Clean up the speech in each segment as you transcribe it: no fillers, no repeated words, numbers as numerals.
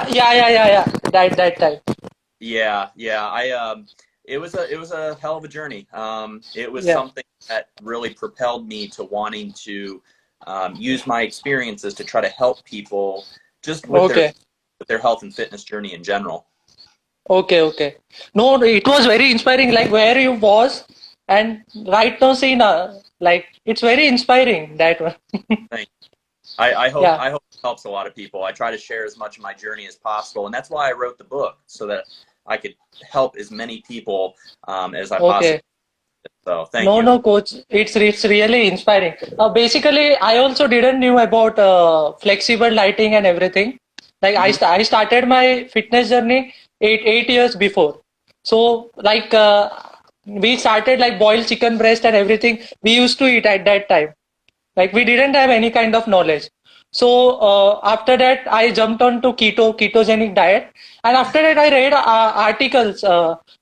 Yeah. That time. Yeah. It was a hell of a journey. It was Yeah. something that really propelled me to wanting to use my experiences to try to help people just Okay. with their health and fitness journey in general. Okay. No, it was very inspiring. Like where you was, and right now, see now, like it's very inspiring that one. Thank I hope Yeah. I hope it helps a lot of people. I try to share as much of my journey as possible, and that's why I wrote the book so that I could help as many people as I possibly Okay. could. So thank No, you. no, coach. It's really inspiring. Basically, I also didn't knew about flexible lighting and everything. Like Hmm. I started my fitness journey 8 years before. So like we started like boiled chicken breast and everything. We used to eat at that time. Like we didn't have any kind of knowledge. So after that, I jumped on to ketogenic diet, and after that, I read articles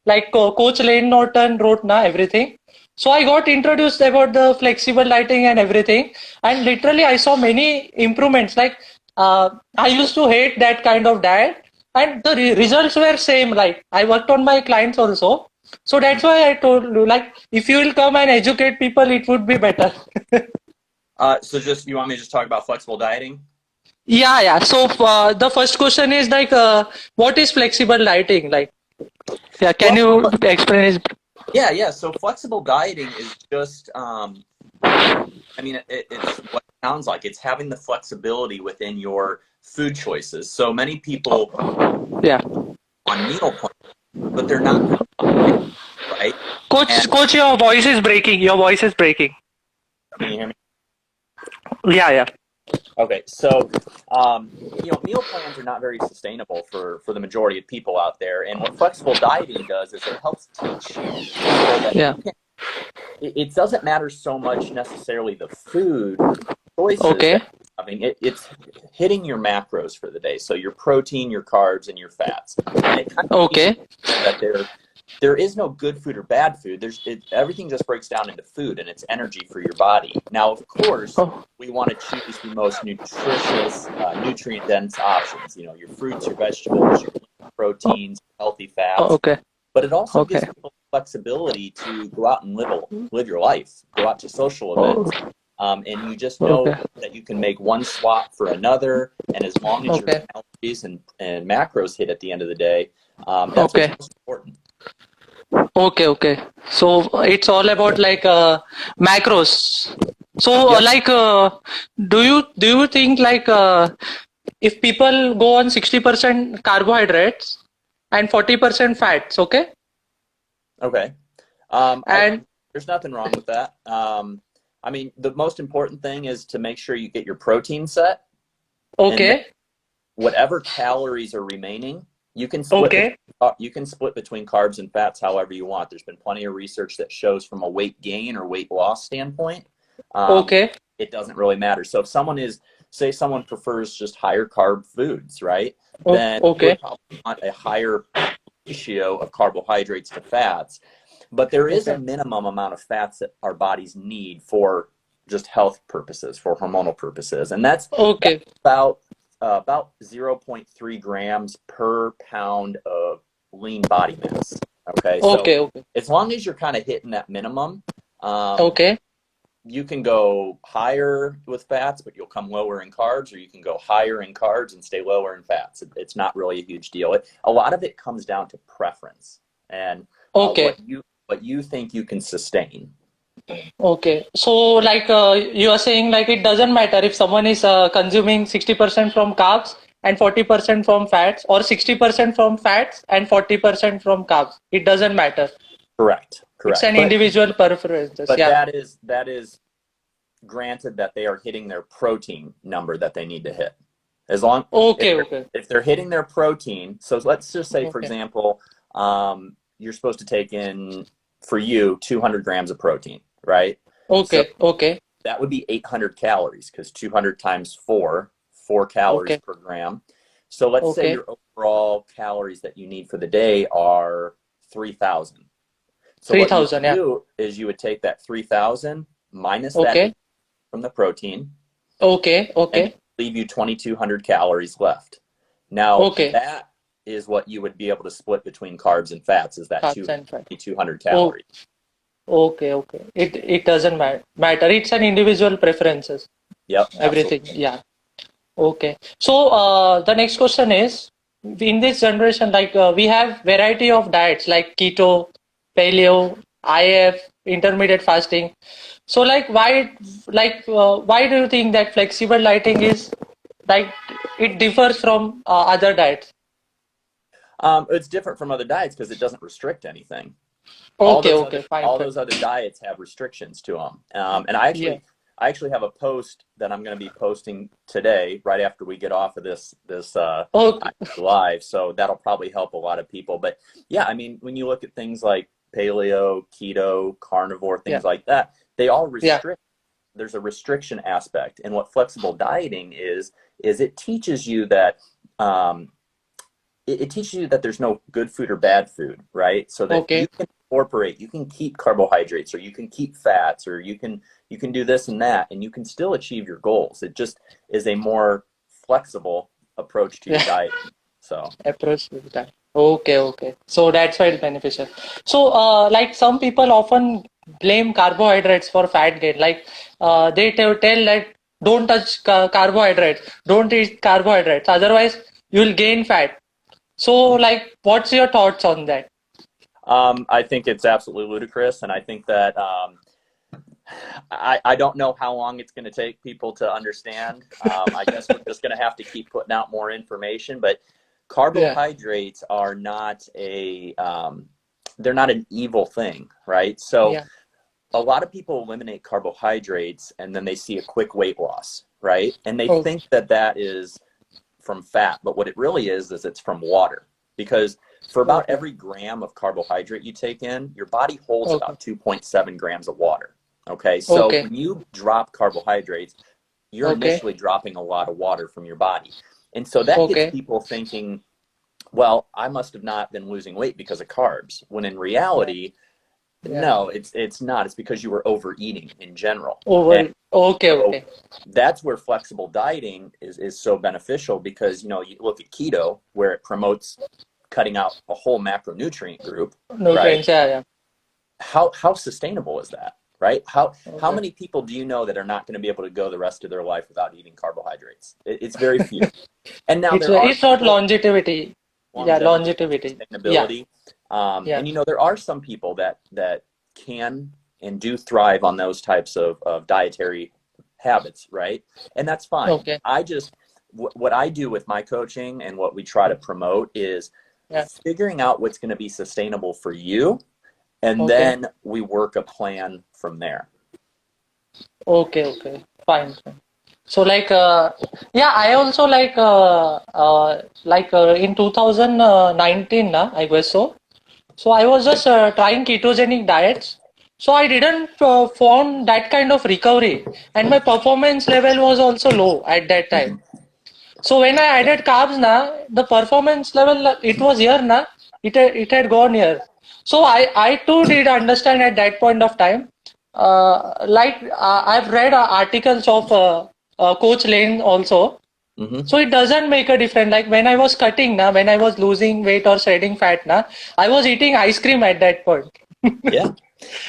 like Coach Lane Norton wrote na everything. So I got introduced about the flexible lighting and everything, and literally I saw many improvements. Like I used to hate that kind of diet, and the results were same. Like I worked on my clients also. So that's why I told you, like, if you will come and educate people, it would be better. So just you want me to just talk about flexible dieting? Yeah. So the first question is like, what is flexible lighting? Like, yeah, can Well, you explain it? yeah. So flexible dieting is just, I mean, it's what it sounds like. It's having the flexibility within your food choices. So many people Yeah, on meal plans, but they're not really doing it right. And coach, your voice is breaking. Your voice is breaking. can you hear me? Yeah. Okay, so meal plans are not very sustainable for the majority of people out there. And what flexible dieting does is it helps teach people that Yeah. you can. It doesn't matter so much necessarily the food choices that Okay. you're having. It's hitting your macros for the day. So your protein, your carbs, and your fats. And it kind of teaches Okay. people that there is no good food or bad food. Everything just breaks down into food and it's energy for your body. Now, of course, Oh, we want to choose the most nutritious, nutrient dense options. You know, your fruits, your vegetables, your oh, proteins, healthy fats. okay. But it also gives Okay. people flexibility to go out and live your life, go out to social Oh, events, and you just know okay. that you can make one swap for another. And as long as your Okay. calories and macros hit at the end of the day, that's what's Okay. most important. Okay. So it's all about like macros. So Yep. like, do you think like if people go on 60% carbohydrates and 40% fats, okay? Okay. And There's nothing wrong with that. I mean, the most important thing is to make sure you get your protein set, and then okay, whatever calories are remaining, you can okay, split between carbs and fats however you want. There's been plenty of research that shows from a weight gain or weight loss standpoint, um, okay, it doesn't really matter. So if say someone prefers just higher carb foods, right? Then you okay, would probably want a higher ratio of carbohydrates to fats. But there is a okay, minimum amount of fats that our bodies need for just health purposes, for hormonal purposes, and that's okay, about 0.3 grams per pound of lean body mass. Okay, so okay, as long as you're kind of hitting that minimum, um, okay, you can go higher with fats, but you'll come lower in carbs, or you can go higher in carbs and stay lower in fats. It's not really a huge deal. A lot of it comes down to preference and okay, what you think you can sustain. okay. So like you are saying like it doesn't matter if someone is consuming 60% from carbs and 40% from fats, or 60% from fats and 40% from carbs. It doesn't matter. Correct, It's correct. an individual preferences. But Yeah. that is granted that they are hitting their protein number that they need to hit. As long Okay, okay, if they're hitting their protein, so let's just say, for okay, example, you're supposed to take in, for you, 200 grams of protein, right? So okay, that would be 800 calories, because 200 times 4 calories okay, per gram. So let's say okay. your overall calories that you need for the day are 3,000. So what you would 3,000. Yeah. do is you would take that 3,000 minus that Okay, 8 from the protein, okay, and okay, leave you 2,200 calories left. Now, Okay. that is what you would be able to split between carbs and fats, is that Carbs and fat. 200 Oh, calories. okay. It doesn't matter. It's an individual preferences. Yep, Everything. absolutely. Yeah. Okay. So the next question is, in this generation, like we have variety of diets like keto, paleo, IF, intermittent fasting. So why do you think that flexible dieting is like it differs from other diets? It's different from other diets because it doesn't restrict anything. Okay, fine, All fine. those other diets have restrictions to them. And Yeah. I actually have a post that I'm going to be posting today, right after we get off of this Okay. live. So that'll probably help a lot of people. But yeah, I mean, when you look at things like paleo, keto, carnivore, Yeah. things like that, they all Yeah. restrict. There's a restriction aspect. And what flexible dieting is it teaches you that um, it teaches you that there's no good food or bad food, right? So that you Okay. can incorporate, you can keep carbohydrates, or you can keep fats, or you can do this and that, and you can still achieve your goals. It just is a more flexible approach to your Yeah. diet. So Approach with that. Okay. So that's why it's beneficial. So, like some people often blame carbohydrates for fat gain. Like, they tell that don't touch carbohydrates, don't eat carbohydrates, otherwise you'll gain fat. So, like, what's your thoughts on that? I think it's absolutely ludicrous, and I think that I don't know how long it's going to take people to understand. I guess we're just going to have to keep putting out more information. But Yeah. carbohydrates are not they're not an evil thing, right? So Yeah. a lot of people eliminate carbohydrates and then they see a quick weight loss, right? And they Oh, think that that is from fat, but what it really is it's from water. Because for about okay. every gram of carbohydrate you take in, your body holds Okay. about 2.7 grams of water. Okay, so Okay. when you drop carbohydrates, you're Okay. initially dropping a lot of water from your body. And so that gets Okay. people thinking, well, I must have not been losing weight because of carbs. When in Yeah. reality, Yeah. no, it's not. It's because you were overeating in general. And Over. Okay. so Okay. that's where flexible dieting is so beneficial because, you look at keto where it promotes cutting out a whole macronutrient group, right? Nutrients. Yeah. Yeah. How sustainable is that, right? How Okay. many people do you know that are not going to be able to go the rest of their life without eating carbohydrates? It's very few. And now there are It's not people, longevity. Yeah. longevity, Longevity. Yeah. sustainability. Yeah. And there are some people that can and do thrive on those types of dietary habits, right? And that's fine. Okay. What I do with my coaching and what we try to promote is Yeah. figuring out what's going to be sustainable for you, and Okay. then we work a plan from there. Okay. Fine. So yeah, I also in 2019, I guess so. So I was just trying ketogenic diets. So I didn't found that kind of recovery, and my performance level was also low at that time. Mhm. So when I added carbs now, the performance level it was here now, it had gone here. So I too did understand at that point of time. I've read articles of Coach Lane also. Mhm. So it doesn't make a difference. Like when I was cutting now, when I was losing weight or shedding fat now, I was eating ice cream at that point Yeah.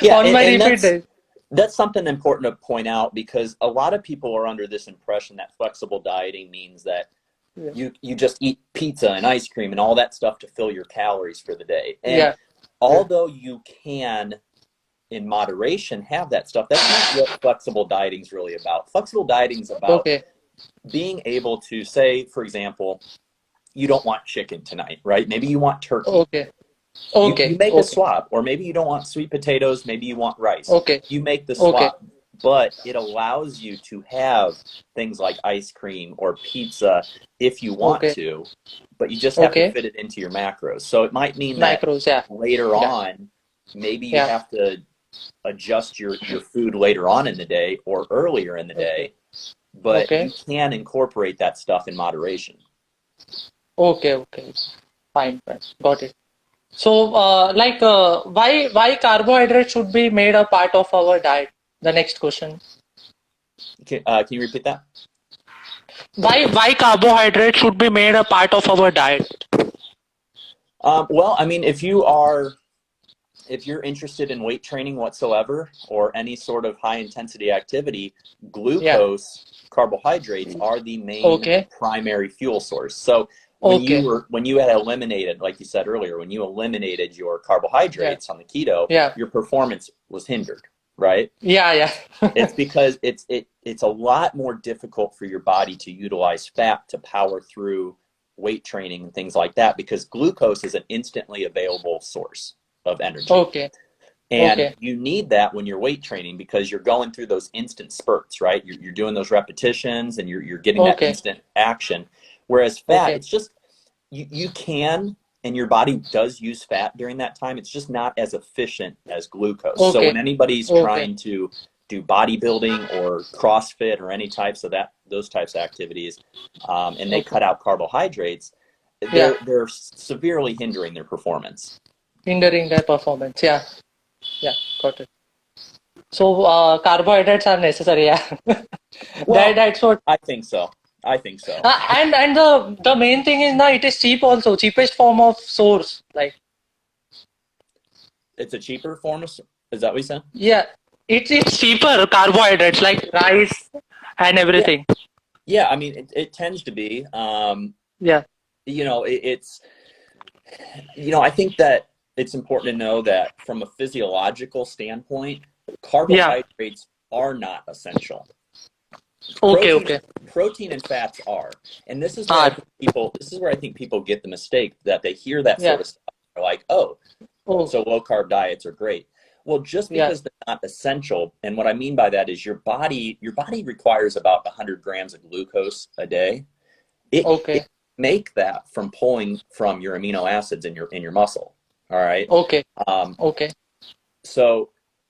Yeah, on my and repeat days. that's something important to point out because a lot of people are under this impression that flexible dieting means that Yeah, you just eat pizza and ice cream and all that stuff to fill your calories for the day. And yeah, yeah. although you can in moderation have that stuff, that's not what flexible dieting is really about. Flexible dieting is about Okay, being able to say, for example, you don't want chicken tonight, right? Maybe you want turkey. okay, You okay, make a okay, swap, or maybe you don't want sweet potatoes, maybe you want rice. okay, You make the okay, swap, but it allows you to have things like ice cream or pizza if you want okay, to, but you just have to okay. fit it into your macros. So it might mean that Macros, yeah, later yeah, on, maybe you yeah. have to adjust your food later on in the day or earlier in the Okay, day, but okay, you can incorporate that stuff in moderation. okay. Fine, got it. So, why carbohydrates should be made a part of our diet? The next question. Can you repeat that? Why carbohydrate should be made a part of our diet? Well, I mean, if you're interested in weight training whatsoever or any sort of high intensity activity, Yeah. glucose, carbohydrates are the main Okay. primary fuel source. So Okay. when you had eliminated, like you said earlier, when you eliminated your Yeah. carbohydrates on the keto, Yeah. your performance was hindered, right? Yeah. Yeah. It's because it's a lot more difficult for your body to utilize fat to power through weight training and things like that because glucose is an instantly available source of energy. Okay. And Okay. you need that when you're weight training because you're going through those instant spurts, right? You're doing those repetitions and you're getting that Okay. instant action. Whereas fat, Okay. it's just, you can, and your body does use fat during that time. It's just not as efficient as glucose. So when Okay. anybody's Okay. trying to do bodybuilding or CrossFit or any types of those types of activities, and they Okay. cut out carbohydrates, Yeah. they're severely hindering their performance. Hindering their performance. Yeah. Yeah. Got it. So carbohydrates are necessary. Yeah. Well, That's what. I think so. I think so. And the main thing is now it is cheap also, cheapest form of source. Like It's a cheaper form of, is that what you said? yeah, it's cheaper carbohydrates like rice and Yeah. everything. Yeah, I mean, it tends to be. Yeah. It's, I think that it's important to know that from a physiological standpoint, Yeah. carbohydrates are not essential. Okay. Protein, Okay. protein and fats are, and Ah. this is where I think people get the mistake that they hear that sort Yeah. of stuff. They're like, oh, Oh. so low carb diets are great. Well, just Yeah. because they're not essential, and what I mean by that is your body requires about 100 grams of glucose a day. It Okay. make that from pulling from your amino acids in your muscle. All right. Okay. Um, Okay. so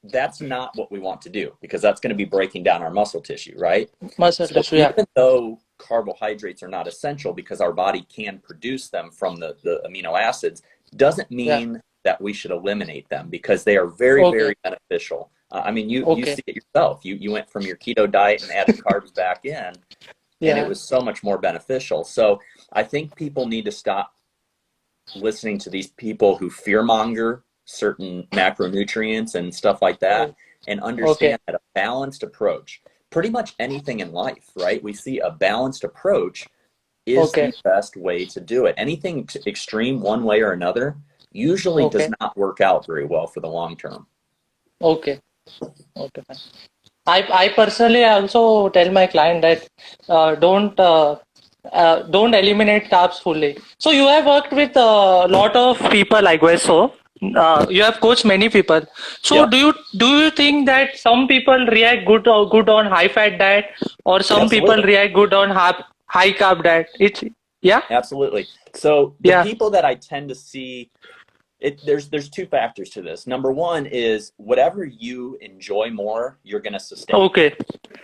that's not what we want to do because that's going to be breaking down our muscle tissue, right? Muscle So tissue. Yeah. even though carbohydrates are not essential because our body can produce them from the amino acids, doesn't Yeah. mean that we should eliminate them because they are very, Okay. very beneficial. I mean, you Okay. see it yourself. You went from your keto diet and added carbs back in, and it Yeah. was so much more beneficial. So I think people need to stop listening to these people who fearmonger certain macronutrients and stuff like that Oh. and Okay. understand that a balanced approach, pretty much anything in life, right? We see a balanced approach is Okay. the best way to do it. Anything extreme one way or another usually does Okay. not work out very well for the long term. Okay. Okay. Fine. I personally also tell my client that don't eliminate carbs fully. So you have worked with a lot of people, I guess so. You have coached many people. So Yep, do you think that some people react good on high fat diet, or some people absolutely. react good on high carb diet? It's yeah, Absolutely. So the yeah. people that I tend to see, there's two factors to this. Number one is whatever you enjoy more, you're going to sustain. Okay,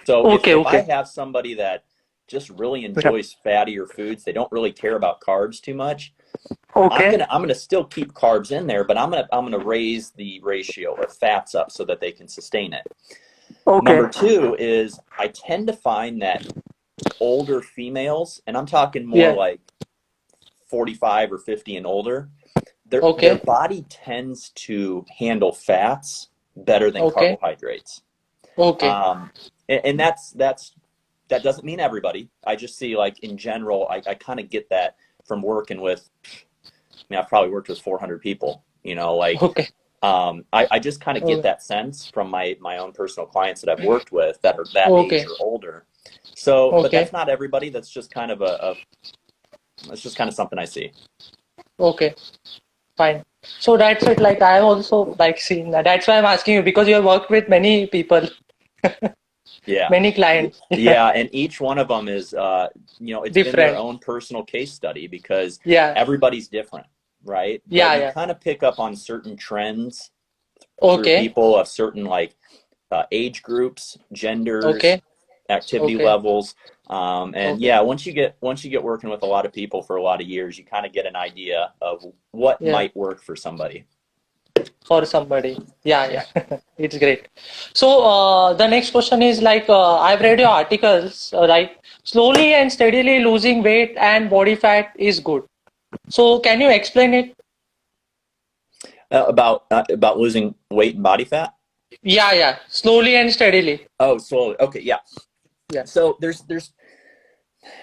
So okay, if I okay. have somebody that just really Yeah. enjoys fattier foods, they don't really care about carbs too much, Okay, I'm gonna still keep carbs in there, but I'm gonna raise the ratio of fats up so that they can sustain it. okay. Number two is I tend to find that older females, and I'm talking more Yeah. like 45 or 50 and older, their Okay, body tends to handle fats better than okay, carbohydrates. okay. Um, and that doesn't mean everybody. I just see like in general, I kind of get that from working with, I mean, I've probably worked with 400 people, like, Okay. I just kind of get Okay. that sense from my own personal clients that I've worked with that are that age Okay. or older. So, but Okay. that's not everybody. That's just kind of that's just kind of something I see. Okay. Fine. So that's it. Like I have also like seen that. That's why I'm asking you because you have worked with many people, Yeah. many clients. Yeah. Yeah. And each one of them is, it's been their Different. own personal case study because Yeah. everybody's different, right? But Yeah. you Yeah. kind of pick up on certain trends through Okay. people of certain like age groups, genders, Okay. activity Okay. levels. And Okay. yeah, once you get working with a lot of people for a lot of years, you kind of get an idea of what Yeah. might work for somebody. For somebody. Yeah. Yeah. Yeah. It's great. So the next question is like I've read your articles, right? slowly and steadily losing weight and body fat is good. So can you explain it? About losing weight and body fat. Yeah, yeah, slowly and steadily. Oh, slowly. Okay, yeah. Yeah. So there's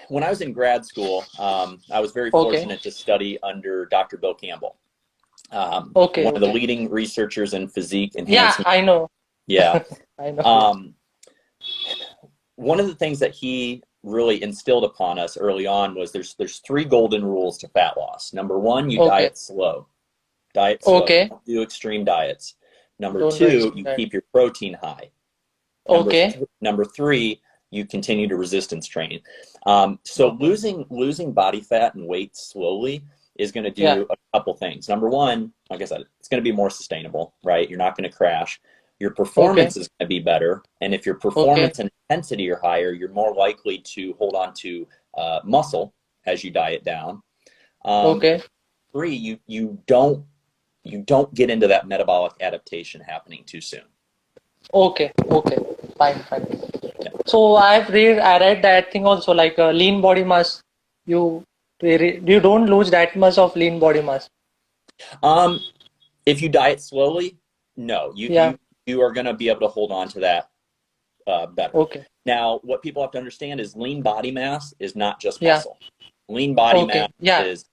when I was in grad school, I was very Okay. fortunate to study under Dr. Bill Campbell, Okay. one of the Okay. leading researchers in physique Yeah, enhancement. I know. Yeah. I know. Yeah. Um, one of the things that he really instilled upon us early on was there's three golden rules to fat loss. Number one, you Okay. diet slow. Diet slow. Okay. Don't do extreme diets. Number Don't do two, extreme you diet. keep your protein high. Okay. Number three, you continue to resistance train. So Okay. losing body fat and weight slowly is going to Yeah. do a couple things. Number one, like I said, it's going to be more sustainable, right? You're not going to crash. Your Okay. performance is going to be better, and if your Okay. performance and intensity are higher, you're more likely to hold on to muscle as you diet down. Okay. Three, you don't get into that metabolic adaptation happening too soon. Okay. Okay. Fine. Fine. Yeah. So I read that thing also, like lean body mass. You you don't lose that much of lean body mass. Um, if you diet slowly, no, you Yeah. you you are going to be able to hold on to that better. Okay. Now, what people have to understand is lean body mass is not just Yeah. muscle. Lean body mass Okay. Yeah. is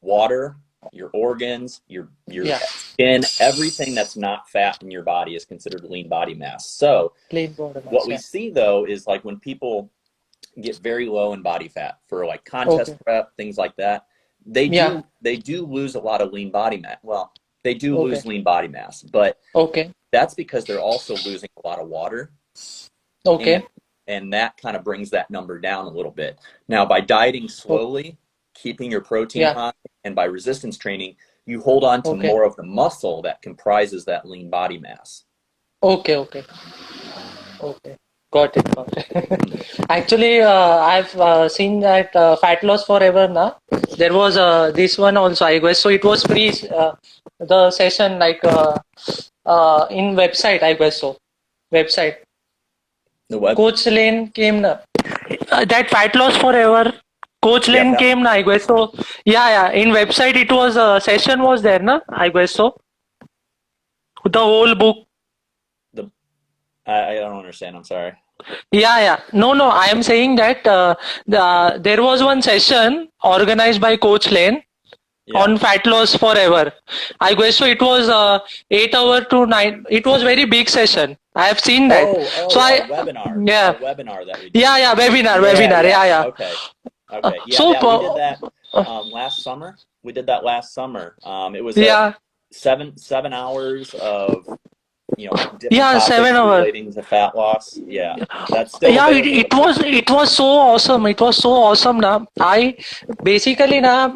water, your organs, your Yeah. skin, everything that's not fat in your body is considered lean body mass. So Lean body what mass. we Yeah. see though is like when people get very low in body fat for like contest Okay. prep, things like that, they Yeah. do lose a lot of lean body mass. Well, they do Okay. lose lean body mass, but Okay. that's because they're also losing a lot of water, and Okay. that kind of brings that number down a little bit. Now, by dieting Okay. slowly, keeping your protein Yeah. high, and by resistance training, you hold on to Okay. more of the muscle that comprises that lean body mass. Okay. Okay. Okay. Got it. Got Hmm. it. Actually, I've seen that Fat Loss Forever now. There was this one also, I guess. So it was free, the session, like in website, I guess so. Website. The web, Coach Lane came na. That Fat Loss Forever. Coach yeah, Lane came na, I guess so. Yeah, yeah. In website, it was session was there na, I guess so. The whole book. the I don't understand. I'm sorry. Yeah, yeah. No, no. I am saying that there was one session organized by Coach Lane Yeah. on Fat Loss Forever. I guess so. It was 8 hour to 9. It was very big session. I have seen that. So A I, webinar, yeah, that we did. yeah, yeah. Yeah, Webinar. yeah. Yeah, yeah. Okay. Yeah, So, that we did that last summer. We did that last summer. It was a yeah, 7 hours of different yeah. topics 7 hour. relating to fat loss. Yeah, that's still Yeah, available to people. it was so awesome. It was so awesome. Na, I basically na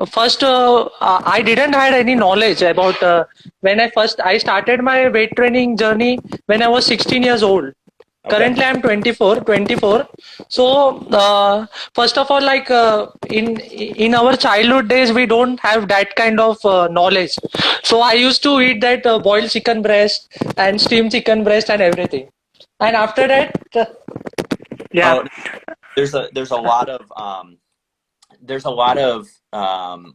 first I didn't had any knowledge about when I started my weight training journey when I was 16 years old. Okay. Currently I'm 24. So first of all, like in our childhood days we don't have that kind of knowledge. So I used to eat that boiled chicken breast and steamed chicken breast and everything. And after that, yeah, Oh, there's a lot of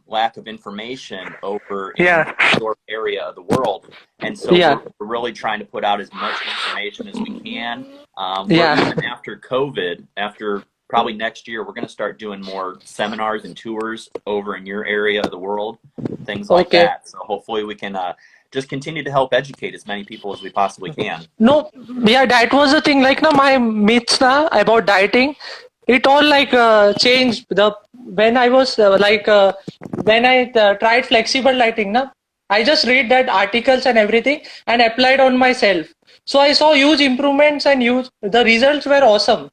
lack of information over in yeah, your area of the world, and so yeah, we're really trying to put out as much information as we can. We're yeah, even after COVID, after probably next year, we're going to start doing more seminars and tours over in your area of the world, things like okay. that. So hopefully we can just continue to help educate as many people as we possibly can. No, yeah, that was the thing. Like, my myths na about dieting, it all like changed. The when I was when I tried flexible dieting, na, I just read that articles and everything and applied on myself. So I saw huge improvements and huge. The results were awesome.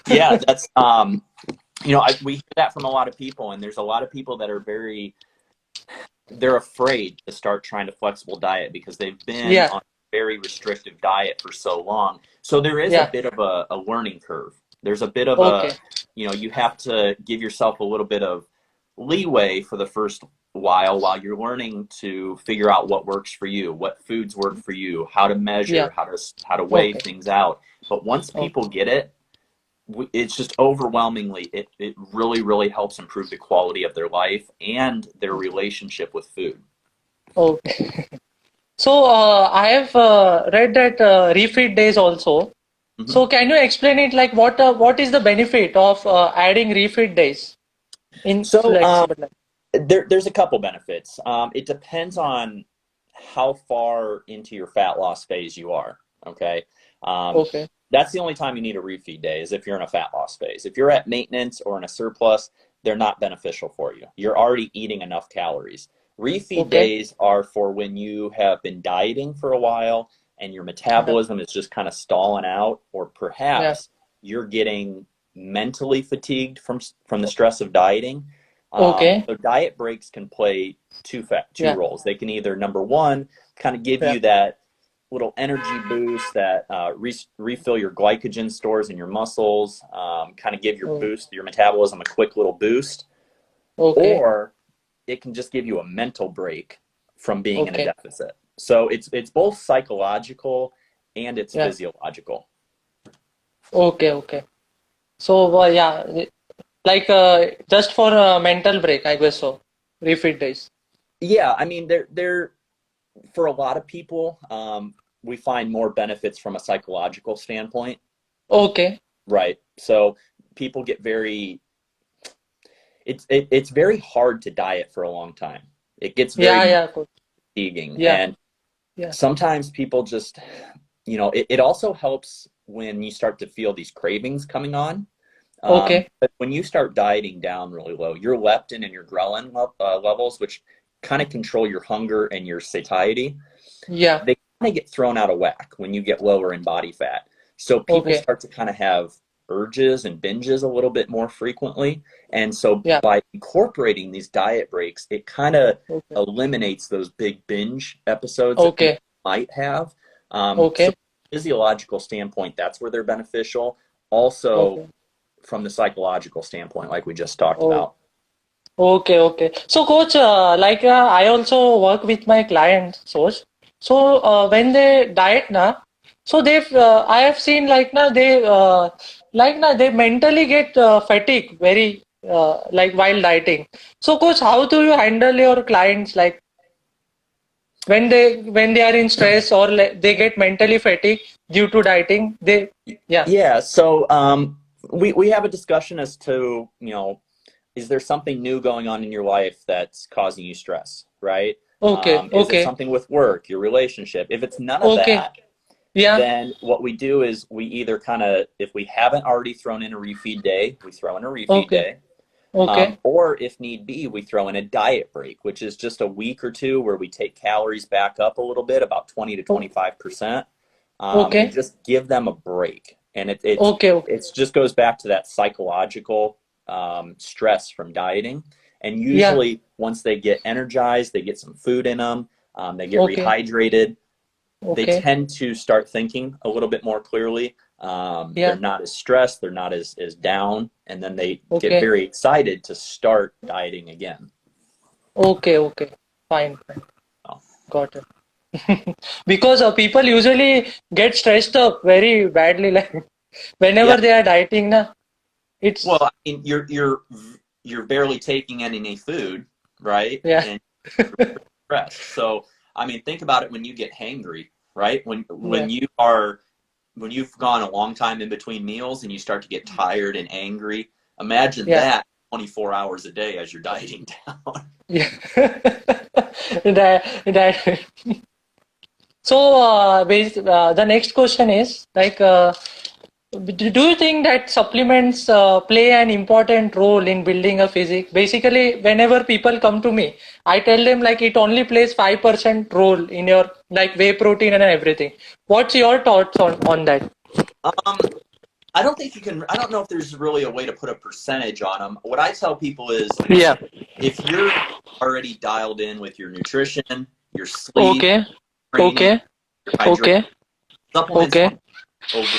Yeah, that's we hear that from a lot of people, and there's a lot of people that are they're afraid to start trying to flexible diet because they've been Yeah, on a very restrictive diet for so long. So there is a yeah, bit of a learning curve. There's a bit of okay, you have to give yourself a little bit of leeway for the first while you're learning to figure out what works for you, what foods work for you, how to yeah, measure, how to weigh okay, things out. But once people okay, get it, it's just overwhelmingly, it really, really helps improve the quality of their life and their relationship with food. Okay. So I have read that refeed days also. Mhm. So can you explain it like what is the benefit of adding refeed days in So flexible life? there's a couple benefits. It depends on how far into your fat loss phase you are. Okay. Um, Okay. that's the only time you need a refeed day is if you're in a fat loss phase. If you're at maintenance or in a surplus, they're not beneficial for you. You're already eating enough calories. Refeed Okay. days are for when you have been dieting for a while and your Yeah. metabolism is just kind of stalling out, or Yeah. perhaps you're getting mentally fatigued from the stress of dieting. Okay. So diet breaks can play two Yeah. roles. They can either, number one, kind of give Yeah. you that little energy boost that refill your glycogen stores in your muscles, kind of give Oh, your metabolism a quick little boost, okay. or it can just give you a mental break from being in a Okay. deficit. So it's both psychological and it's Yeah. physiological. Okay. Okay. So yeah, like just for a mental break, I guess so. Refeed days. Yeah, I mean they're for a lot of people, we find more benefits from a psychological standpoint. Okay. Right. So people get it's very hard to diet for a long time. It gets Yeah. very Yeah. Cool. fatiguing. Yeah. And Yeah. sometimes people just, it also helps when you start to feel these cravings coming on. Okay. But when you start dieting down really low, your leptin and your ghrelin levels, which kind of control your hunger and your satiety, Yeah. they kind of get thrown out of whack when you get lower in body fat. So people Okay. start to kind of have urges and binges a little bit more frequently. And so Yeah. by incorporating these diet breaks, it kind of Okay. eliminates those big binge episodes that people Okay. might have. So Okay. physiological standpoint, that's where they're beneficial. Also Okay. from the psychological standpoint, like we just talked Oh. about. Okay, okay. So, coach, I also work with my clients, so when they diet na, so I have seen they mentally get fatigue very while dieting. So, coach, how do you handle your clients like when they are in stress or like, they get mentally fatigued due to dieting? Yeah. Yeah, so we have a discussion as to, is there something new going on in your life that's causing you stress, right? Okay, Is it okay, something with work, your relationship? If it's none of okay. that, Yeah. then what we do is we either kind of, if we haven't already thrown in a refeed day, we throw in a refeed Okay, day. okay, Or if need be, we throw in a diet break, which is just a week or two where we take calories back up a little bit, about 20 to o- 25%, and okay. just give them a break. And Okay, okay. it just goes back to that psychological stress from dieting. And Yeah, usually, once they get energized, they get some food in them, they get okay, rehydrated, they okay. tend to start thinking a little bit more clearly. They're Yeah, not as stressed, they're not as down, and then they get okay, very excited to start dieting again. okay, okay. Fine, fine. Oh. Got it. Because people usually get stressed up very badly, like Yeah, whenever they are dieting, na, well, it's I mean, you're barely taking in any food, right? yeah, And you're stressed. So, I mean, think about it when you get hangry, right? yeah, When you've gone a long time in between meals and you start to get tired and angry, imagine yeah, that 24 hours a day as you're dieting down. yeah. That. So, the next question is do you think that supplements play an important role in building a physique? Basically, whenever people come to me, I tell them like it only plays 5% role in your like whey protein and everything. What's your thoughts on that? Um, I don't know if there's really a way to put a percentage on them. What I tell people is Yeah. if you're already dialed in with your nutrition, your sleep, Okay. training, Okay. your hydration, Okay. supplements Okay. aren't over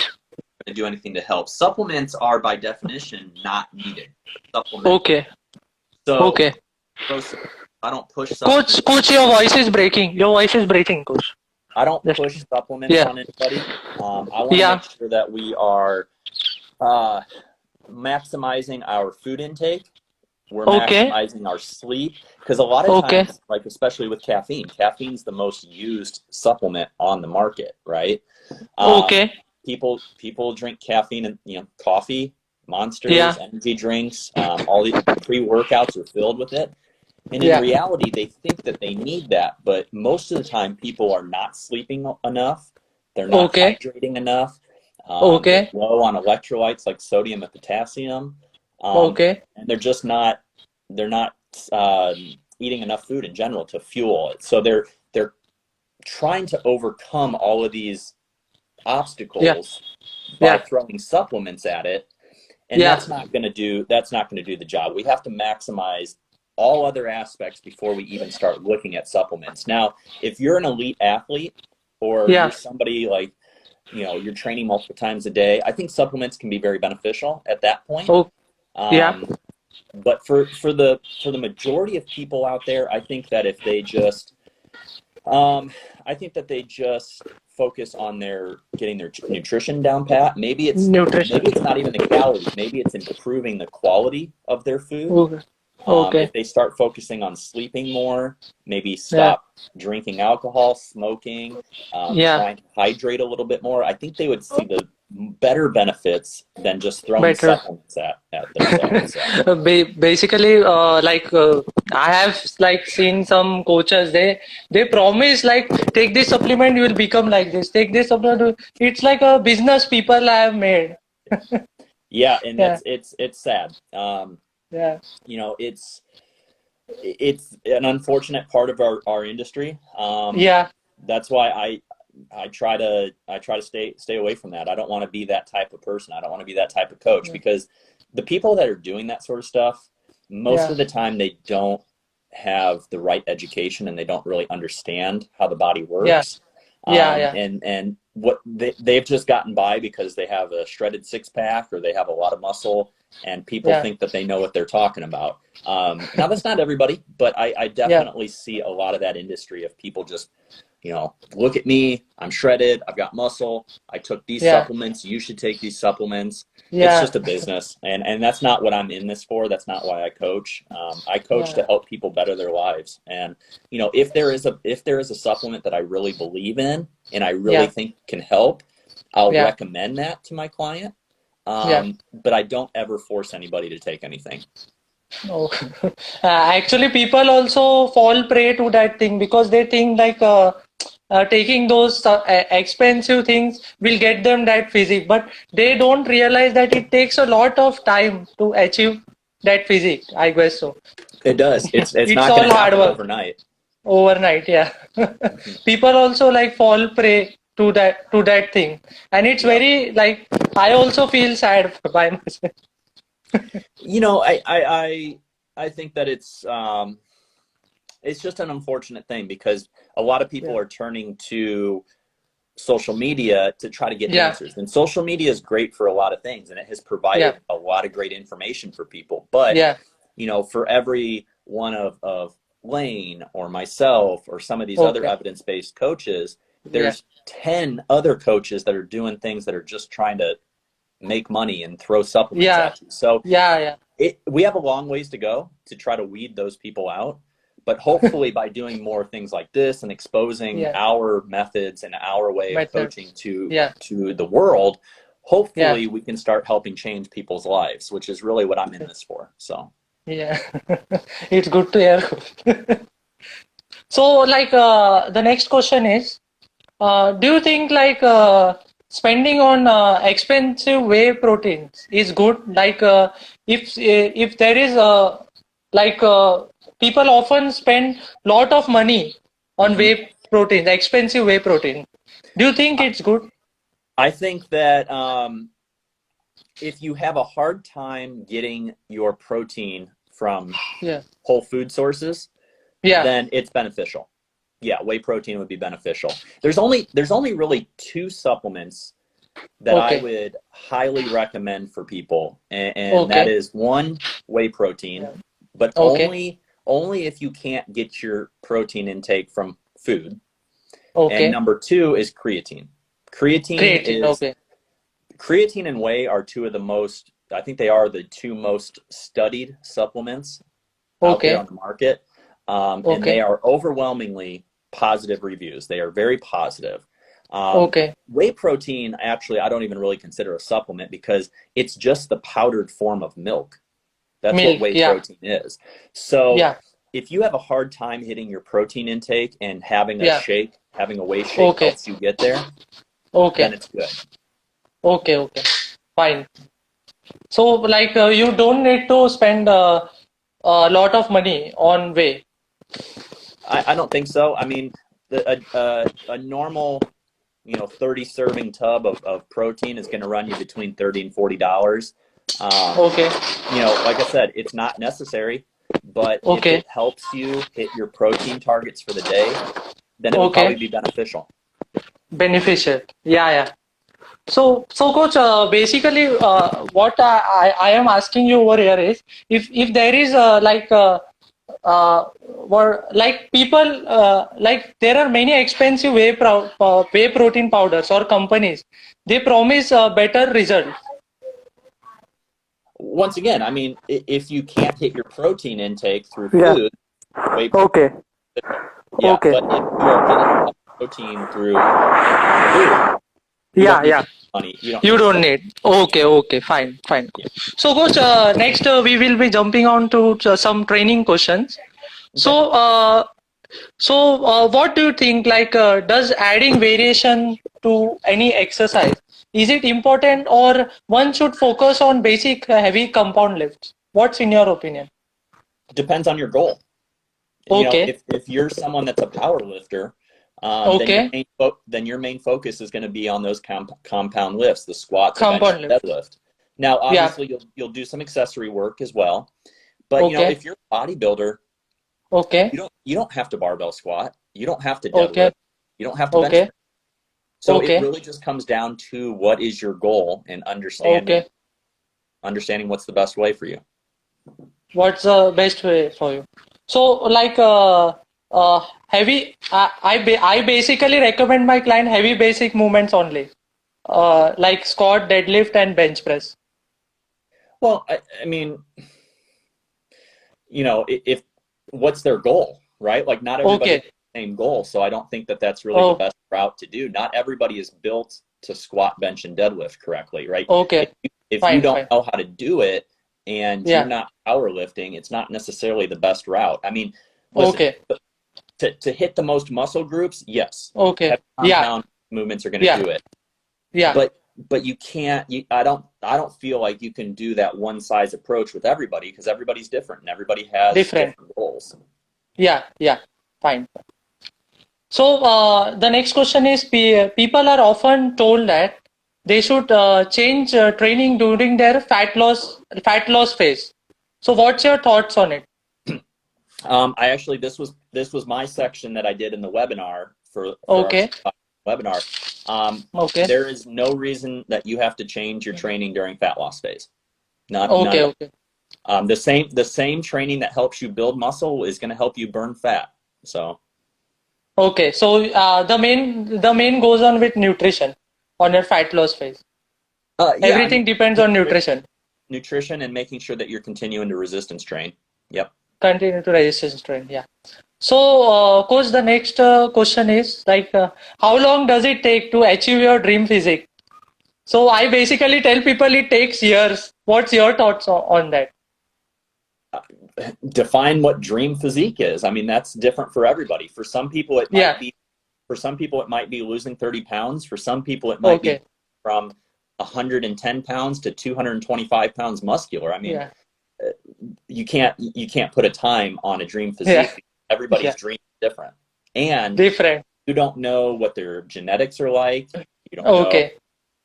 to do anything to help. Supplements are by definition not needed. Supplement. Okay. So Okay. I don't push Coach, supplements. coach, your voice is breaking. Your voice is breaking, coach. I don't Just push supplements yeah. on anybody. I want to Yeah. make sure that we are Uh, maximizing our food intake. We're Okay. maximizing our sleep because a lot of Okay. times, like especially with caffeine, caffeine's the most used supplement on the market, right? Um, Okay. people drink caffeine and coffee, Yeah. monsters, energy drinks, all the pre-workouts are filled with it. And in Yeah. reality, they think that they need that, but most of the time, people are not sleeping enough. They're not Okay. hydrating enough. They're Okay. low on electrolytes like sodium and potassium, um, Okay. and they're just not. They're not eating enough food in general to fuel it. So they're trying to overcome all of these Yeah. obstacles by Yeah. throwing supplements at it, and Yeah. that's not going to do the job. We have to maximize all other aspects before we even start looking at supplements. Now, if you're an elite athlete or you're Yeah. somebody like, you're training multiple times a day, I think supplements can be very beneficial at that point. Oh. Yeah. um, but for the majority of people out there, um, I think that they just focus on their getting their nutrition down pat. Nutrition. Maybe it's not even the calories. Maybe it's improving the quality of their food. Okay. Okay. If they start focusing on sleeping more, maybe Yeah. stop drinking alcohol, smoking, Yeah. trying to hydrate a little bit more, I think they would see the better benefits than just throwing Better. supplements at themselves. So. Basically, I have like seen some coaches. They promise like take this supplement, you will become like this. Take this supplement. It's like a business people have made. Yeah, and Yeah. it's sad. Yeah. It's an unfortunate part of our industry. Yeah. That's why I try to stay away from that. I don't want to be that type of person. I don't want to be that type of coach Yeah. because the people that are doing that sort of stuff, most Yeah. of the time they don't have the right education and they don't really understand how the body Yeah. works. Yeah. Yeah. And what they've just gotten by because they have a shredded six pack or they have a lot of muscle and people Yeah. think that they know what they're talking about. Now that's not everybody, but I Yeah. definitely see a lot of that industry of people just, look at me, I'm shredded, I've got muscle, I took these Yeah. supplements, you should take these supplements. It's Yeah. just a business, and that's not what I'm in this for. That's not why I coach. I coach Yeah. to help people better their lives. And if there is a supplement that I really believe in and I really Yeah. think can help, I'll Yeah. recommend that to my client. Yeah. But I don't ever force anybody to take anything. Oh. Actually, people also fall prey to that thing because they think like taking those expensive things will get them that physique, but they don't realize that it takes a lot of time to achieve that physique. I guess so. It does. It's It's not all going to hard happen work overnight. overnight. Yeah. Mhm. People also like fall prey to that thing, and it's Yep. very like I also feel sad by myself. I think that it's just an unfortunate thing because a lot of people Yeah. are turning to social media to try to get Yeah. answers. And social media is great for a lot of things and it has Yeah. provided a lot of great information for people. But, Yeah. for every one of Lane or myself or some of these other Okay. evidence-based coaches, Yeah. there's 10 other coaches that are doing things that are just trying to make money and throw supplements Yeah. at you. So Yeah. Yeah. we have a long ways to go to try to weed those people out. But hopefully, by doing more things like this and exposing Yeah. our methods and our way of coaching Methods. to Yeah. to the world, Yeah. hopefully we can start helping change people's lives, which is really what I'm in this for. So, Yeah. It's good to hear. So, like, the next question is, do you think like spending on expensive whey proteins is good? Like, if there is like people often spend lot of money on mhm. whey protein, expensive whey protein. Do you think it's good? I think that if you have a hard time getting your protein from Yeah. whole food sources, Yeah. then it's beneficial. Yeah, whey protein would be beneficial. There's only really two supplements that I Okay. would highly recommend for people, and that Okay. is one, whey protein, Yeah. but Okay. only if you can't get your protein intake from food. And Okay. number two is creatine. Creatine Creatine. is Okay. Creatine and whey are two of the most, I think they are the two most studied supplements out there Okay. on the market. And they Okay. are overwhelmingly positive reviews. They are very positive. Okay. Whey protein, actually, I don't even really consider a supplement because it's just the powdered form of milk. That's what Milk. whey Yeah. protein is. So Yeah. if you have a hard time hitting your protein intake and having a Yeah. shake, having a whey shake Okay. helps you get there, then Okay. it's good. Okay. Okay. Fine. So, like, you don't need to spend a lot of money on whey. I don't think so. I mean, a normal 30 serving tub of protein is going to run you between $30 and $40. Okay. Like I said, it's not necessary, but if Okay. it helps you hit your protein targets for the day, then it would probably Okay. be beneficial. Beneficial. Yeah. Yeah. So coach, basically, what I am asking you over here is, if there is like people like there are many expensive whey protein powders or companies, they promise a better result. Once again, I mean, if you can't hit your protein intake through Yeah. food, whey protein, Okay. yeah. Okay. But if you are getting enough protein through food, you don't Yeah. need Yeah. to money. You don't need You to don't spend. need. Okay. Okay. Fine. Fine. Yeah. So coach, next we will be jumping on to some training questions. Okay. So what do you think? Like, does adding variation to any exercise, is it important, or one should focus on basic heavy compound lifts? What's in your opinion? Depends on your goal. Okay, If you're someone that's a power lifter, okay, then your main focus is going to be on those compound lifts, the squat, the bench, compound and lift. deadlift. Now, Yeah. obviously, you'll do some accessory work as well, but Okay. if you're a bodybuilder, Okay. you don't have to barbell squat, you don't have to Okay. deadlift, you don't have to bench Okay. press. So it Okay. really just comes down to what is your goal and Okay. understanding what's the best way for you. What's the best way for you? So, like, heavy. I basically recommend my client heavy basic movements only, like squat, deadlift, and bench press. Well, I mean, if what's their goal, right? Like not everybody has Okay. the same goal, so I don't think that that's really the Oh, best route to do. Not everybody is built to squat, bench, and deadlift correctly, right? okay. If you Fine. don't Fine. know how to do it and you're Yeah. not powerlifting, it's not necessarily the best route. I mean, listen, Okay. to hit the most muscle groups, yes, Okay. heavy Yeah. compound movements are going to Yeah. do it, Yeah. but you can't. I don't feel like you can do that one size approach with everybody because everybody's different and everybody has Different. different goals. Yeah. Yeah. Fine. So the next question is: people are often told that they should change training during their fat loss phase. So, what's your thoughts on it? I actually this was my section that I did in the webinar for our Okay. webinar. Okay. There is no reason that you have to change your training during fat loss phase. None Okay. at Okay. all. The same training that helps you build muscle is going to help you burn fat. So Okay. So the main goes on with nutrition on your fat loss phase. yeah, I mean Everything depends on nutrition. nutrition and making sure that you're continuing to resistance train. Yep. Continue to resistance trend. Yeah. So, coach, the next question is like, how long does it take to achieve your dream physique? So, I basically tell people it takes years. What's your thoughts on that? Define what dream physique is. I mean, that's different for everybody. Yeah. For some people it might be losing 30 pounds. For some people it might be Okay. from 110 pounds to 225 pounds muscular. I mean, Yeah. you can't put a time on a dream Yeah. physique. Everybody's Yeah. dream is different, and Different. you don't know what their genetics are like. You don't know Okay.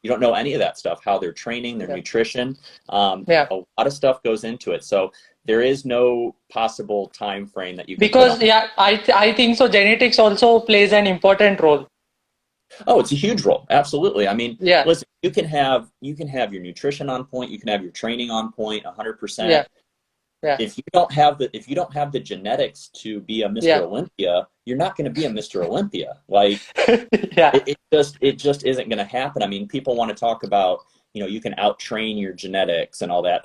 you don't know any of that stuff, how they're training, their Yeah. nutrition. Yeah. A lot of stuff goes into it. So there is no possible time frame that you can put on. Because yeah, I think so. Genetics also plays an important role. Oh, it's a huge role. Absolutely. I mean, Yeah. listen, you can have your nutrition on point, you can have your training on point 100%. Yeah. Yeah. If you don't have the genetics to be a Mr. Yeah. Olympia, you're not going to be a Mr. Olympia. Like Yeah. it just isn't going to happen. I mean, people want to talk about you can out train your genetics and all that.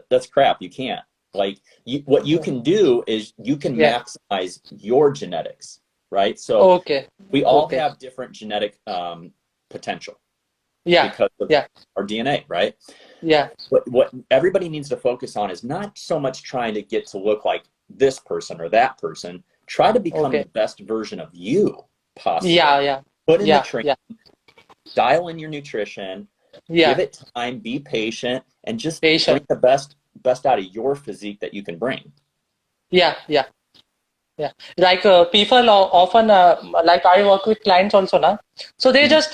That's crap. You can't. Like what you Okay. can do is you can Yeah. maximize your genetics, right? So Okay. we all Okay. have different genetic potential Yeah. because of Yeah. our DNA, right? Yeah. What everybody needs to focus on is not so much trying to get to look like this person or that person. Try to become the Okay. best version of you Yeah. possible. Yeah. Put in the Yeah. training, Yeah. dial in your nutrition, give Yeah. it time, be patient, and just bring Patient. the best out of your physique that you can bring. Yeah. Yeah. Yeah, like people often like I work with clients also now, so they Mhm. just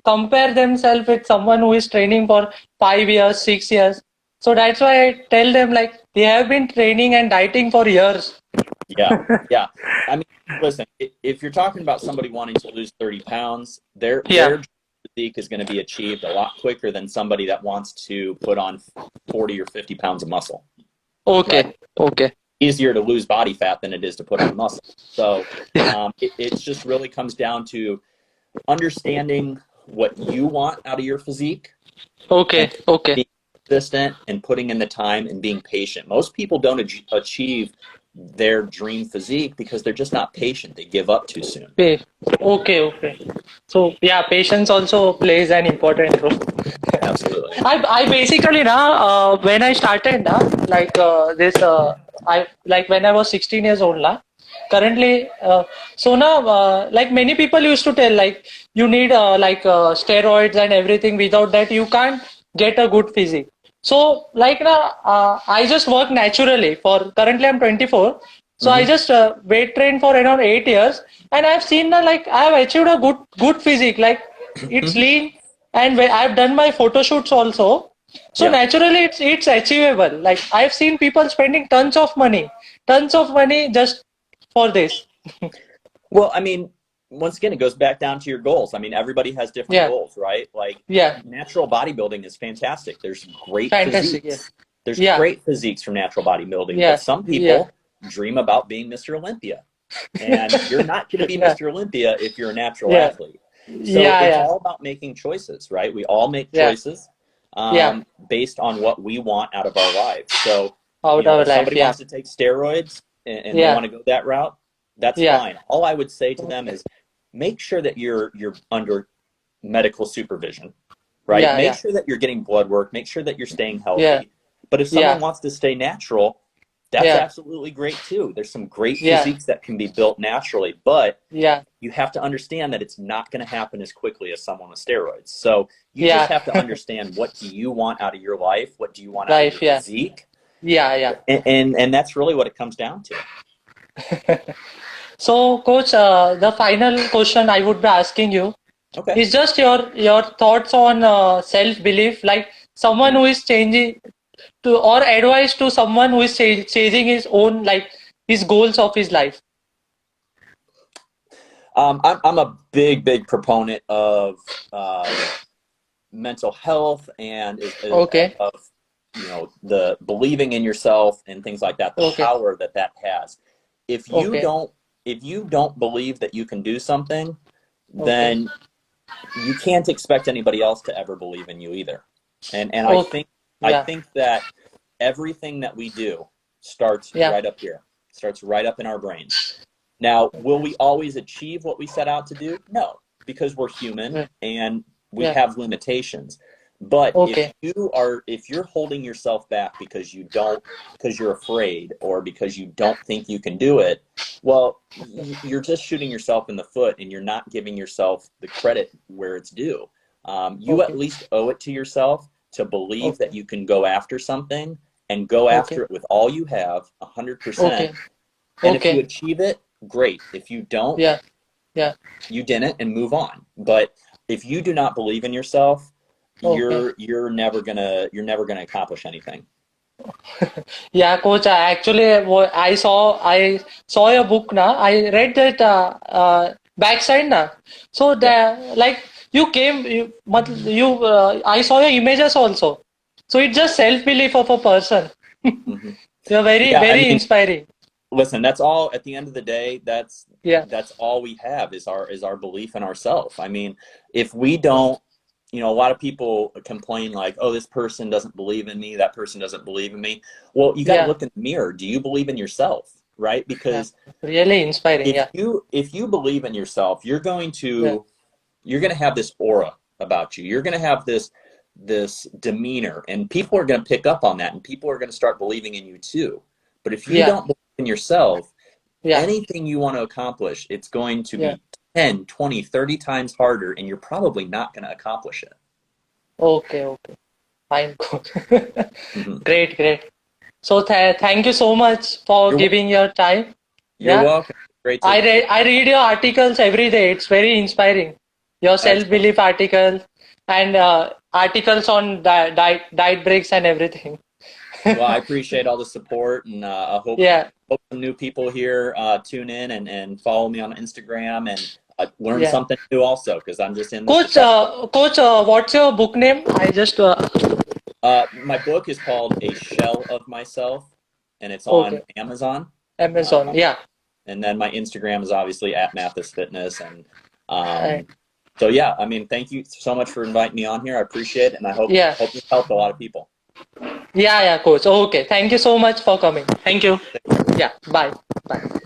compare themselves with someone who is training for 5 years, 6 years. So that's why I tell them like they have been training and dieting for years. Yeah, yeah. I mean, listen, if you're talking about somebody wanting to lose 30 pounds, Yeah. their physique is going to be achieved a lot quicker than somebody that wants to put on 40 or 50 pounds of muscle, right? Okay. Okay. Easier to lose body fat than it is to put on muscle. So Yeah. it just really comes down to understanding what you want out of your physique and Okay. Okay. being consistent and putting in the time and being patient. Most people don't achieve their dream physique because they're just not patient. They give up too soon. Okay. Okay. Okay. So yeah, patience also plays an important role. Absolutely. I basically now when I started now like this I like when I was 16 years old now currently so now like many people used to tell like you need like steroids and everything, without that you can't get a good physique. So like now I just work naturally for currently I'm 24, so I Mm-hmm. just weight trained for around 8 years, and I've seen that like I have achieved a good physique, like it's Mm-hmm. lean, and I've done my photo shoots also. So Yeah. naturally, it's achievable. Like I've seen people spending tons of money just for this. Well, I mean, once again, it goes back down to your goals. I mean, everybody has different Yeah, goals, right? Like yeah, natural bodybuilding is fantastic. There's great fantastic. Yeah, physiques. There's yeah, great physiques from natural bodybuilding, but yeah, some yeah, people dream about being Mr. Olympia. And you're not going to be yeah, Mr. Olympia if you're a natural yeah, athlete. So yeah, it's yeah, all about making choices, right? We all make yeah, choices yeah. based on what we want out of our lives. So, Out of if life. somebody Yeah, wants to take steroids and they yeah, want to go that route, that's yeah. fine. All I would say to them Okay. is make sure that you're under medical supervision, right? Yeah, Make yeah, sure that you're getting blood work, make sure that you're staying yeah, healthy. But if someone yeah, wants to stay natural, that's yeah, absolutely great too. There's some great yeah, physiques that can be built naturally, but yeah, you have to understand that it's not going to happen as quickly as someone with steroids. So you just yeah. have to understand, what do you want out of your life? What do you want out of your Life. Yeah, physique? yeah, yeah. And that's really what it comes down to. So, coach, the final question I would be asking you Okay. is just your thoughts on self belief, like someone Mhm. who is changing to, or advice to someone who is chasing his own, like his goals of his life. I'm a big proponent of mental health and Okay, of the believing in yourself and things like that, the okay, power that has. If you okay, don't if you don't believe that you can do something, okay, then you can't expect anybody else to ever believe in you either. And okay, I yeah, think that everything that we do starts yeah, right up here, starts right up in our brains. Now, will we always achieve what we set out to do? No, because we're human yeah, and we yeah, have limitations. But okay, if you're holding yourself back because you're afraid or because you don't think you can do it, well, you're just shooting yourself in the foot and you're not giving yourself the credit where it's due. You at okay, least owe it to yourself to believe okay, that you can go after something and go okay, after it with all you have, 100%. okay, And if you okay, achieve it, great. If you don't, yeah, yeah, you didn't and move on. But if you do not believe in yourself, okay. you're never gonna accomplish anything. Yeah, coach. I actually, I saw your book now. I read that backside now. So Yeah. the like you came, I saw your images also. So it's just self belief of a person. Hmm. You're very Yeah. I very mean, inspiring. listen. That's all. At the end of the day, Yeah, that's all we have is our belief in ourselves. I mean, if we don't you know, a lot of people complain like, oh, this person doesn't believe in me, that person doesn't believe in me. Well, you got to Yeah, look in the mirror. Do you believe in yourself? Right? yeah. Because Really inspiring. if Yeah, you believe in yourself, yeah, you're going to have this aura about you. You're going to have this demeanor, and people are going to pick up on that, and people are going to start believing in you too. But if you yeah, don't believe in yourself, yeah, anything you want to accomplish, it's going to yeah. be 10, 20, 30 times harder, and you're probably not going to accomplish it. Okay, okay. Fine. Cool. Mhm. Great, great. So thank you so much for You're giving your time. you're Yeah. welcome. Great to I read your articles every day. It's very inspiring. Your excellent. self-belief article and articles on diet breaks and everything. Well, I appreciate all the support, and I Yeah, hope some new people here tune in and follow me on Instagram and learn yeah. something new also because I'm just in this to Coach, test. what's your book name? I just My book is called A Shell of Myself, and it's on okay. Amazon. Amazon. Yeah. And then my Instagram is obviously at Mathas Fitness. And Uh, so, yeah, I mean, thank you so much for inviting me on here. I appreciate it, and I yeah. hope this helped a lot of people. Yeah, yeah, coach. Okay. Thank you so much for coming. Thank you. Yeah. Bye. Bye.